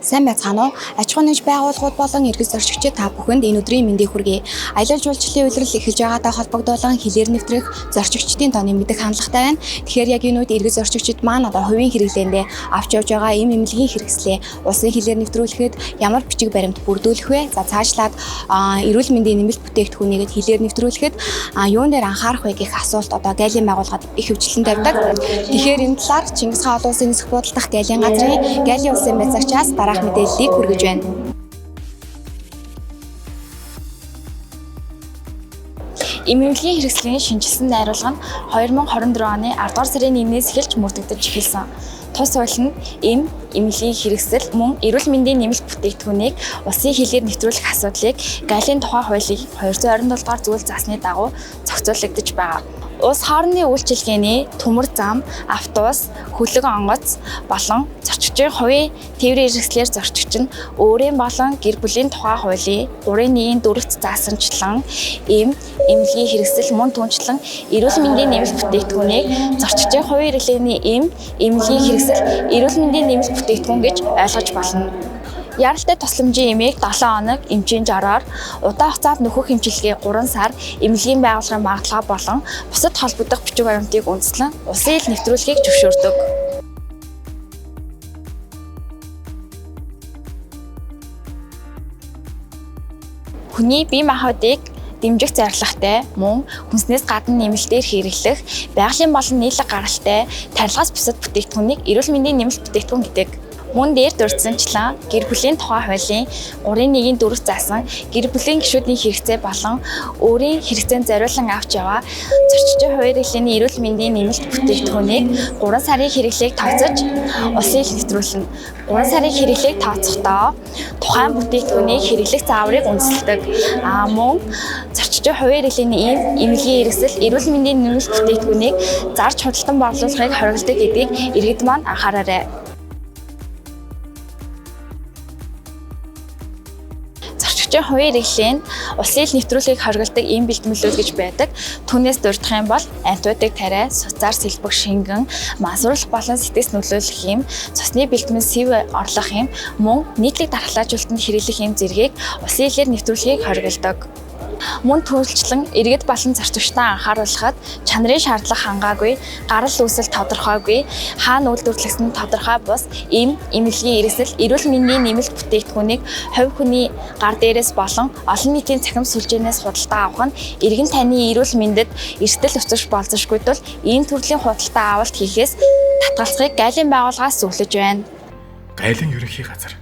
Сайн байцгаана уу? Аж ахуйн нэгж байгууллагууд болон иргэд зорчигчид та бүхэнд энэ өдрийн мэндийг хүргэе. Аялал жуулчлалын улирал эхэлж байгаатай холбогдуулан хэлээр нэвтрэх зорчигчдын тооны мэдих хандлагатай байна. Тэгэхээр яг энэ үед иргэд зорчигчид маань одоо хувийн хэрэглээндээ авч явж байгаа им эмнэлгийн хэрэгслээ улсын хэлээр нэвтрүүлэхэд ямар бичиг баримт бүрдүүлэх вэ? За цаашлаад эрүүл мэндийн нэмэлт бүтээгдэхүүнийг хэлээр нэвтрүүлэхэд юун дээр анхаарах вэ гэх асуулт одоо гайлийн байгууллагад их хөвчлэн тавьдаг. Тэгэхээр энэ талаар Чингис хаан олон улсын нисэх буудал дахь гайлийн газрын гайлийн улсын байцаагчаас дараах мэдээллийг хүргэж байна. Эмнэлгийн хэрэгслийн шинжилсэн найруулга нь 2024 оны 10 дугаар сарын 1-ээс эхэлж мөрдөгдөж эхэлсэн. Тус хууль нь эмнэлгийн хэрэгсэл мөн эрүүл мэндийн нэмэлт бүтээгдэхүүнийг улсын хэлээр нэвтрүүлэх асуудлыг гайлийн тухай хуулийн 227 дугаар зүйл заасны дагуу зохицуулагдаж байгаа. Улс хоорондын үйлчилгээний төмөр зам, автобус, хөлөг онгоц болон зорчигчийн хувийн тээврийн хэрэгслээр зорчигч нь өөрийн болон гэр бүлийн тухай хуулийн 3.1-4-т заасанчлан эмнэлгийн хэрэгсэл мөн түнчлэн эрүүл мэндийн нэмэлт бүтээгдэхүүнийг зорчигчийн хувийн хэрэглээний эмнэлгийн хэрэгсэл эрүүл мэндийн нэмэлт бүтээгдэхүүн гэж ойлгож болно. Яралтай тусламжийн эмээг 7 хоног эмчийн жороор удаан хугацаанд нөхөх эмчилгээ 3 сар эмнэлгийн байгууллагын магадлал болон бусад холбогдох бичиг баримтыг үндэслэн улсын хэл нэвтрүүлэхийг зөвшөөрдөг. Хүний бие махбодыг дэмжих зорилготой мөн хүнснээс гадна нэмэлтээр хэрэглэх байгалийн болон нийлэг гаралтай тарилгаас бусад бүтээгдэхүүнийг эрүүл мэндийн нэмэлт бүтээгдэхүүн гэдэг. Мөн дээр дурдсанчлан гэр бүлийн тухай хуулийн 3.1-4 заасан гэр бүлийн гишүүдийн хэрэгцээ болон өөрийн хэрэгцээнд зориулан авч яваа зорчигчийн хувийн хэрэглээний эрүүл мэндийн нэмэлт бүтээгдэхүүнийг 3 сарын хэрэглээг тооцож улсын хэл нэвтрүүлнэ. 3 сарын хэрэглээг тооцохдоо тухайн бүтээгдэхүүний хэрэглэх зааврыг үндэслэдэг. Мөн зорчигчийн хувийн хэрэглээний эмнэлгийн хэрэгсэл эрүүл мэндийн нэмэлт бүтээгдэхүүнийг зарж худалдан борлуулахыг хориглодог гэдгийг иргэд маань анхаараарай. Хувийн хэрэглээнд улсын хэл нэвтрүүлэхийг хориглодог ийм бэлтгэлүүд гэж байдаг. Түүнээс дурдах юм бол антибиотик тариа, суцаар сэлбэх шингэн, мансууруулах болон сэтгэс нөлөөлөх юм, цусны бэлтгэн сэв орлох юм, мөн нийтлэг дархлаажуулалтанд хэрэглэх юм зэргийг улсын хэлээр нэвтрүүлэхийг хориглодог. Мөн төлөвлөлтөн иргэд болон зарчигчдаа анхааруулахад чанарын шаардлага хангаагүй, гарал үүсэл тодорхойгүй, хаана үйлдвэрлэгдсэн тодорхой бус эмнэлгийн хэрэгсэл эрүүл мэндийн нэмэлт бүтээгдэхүүнийг хувь хүний гар дээрээс болон олон нийтийн цахим сүлжээнээс худалдаа авах нь иргэн таны эрүүл мэндэд эрсдэл учрах болзошгүй тул ийм төрлийн худалдаа авалт хийхээс татгалзахыг гайлийн байгууллагаас зөвлөж байна. Гайлийн ерөнхий газар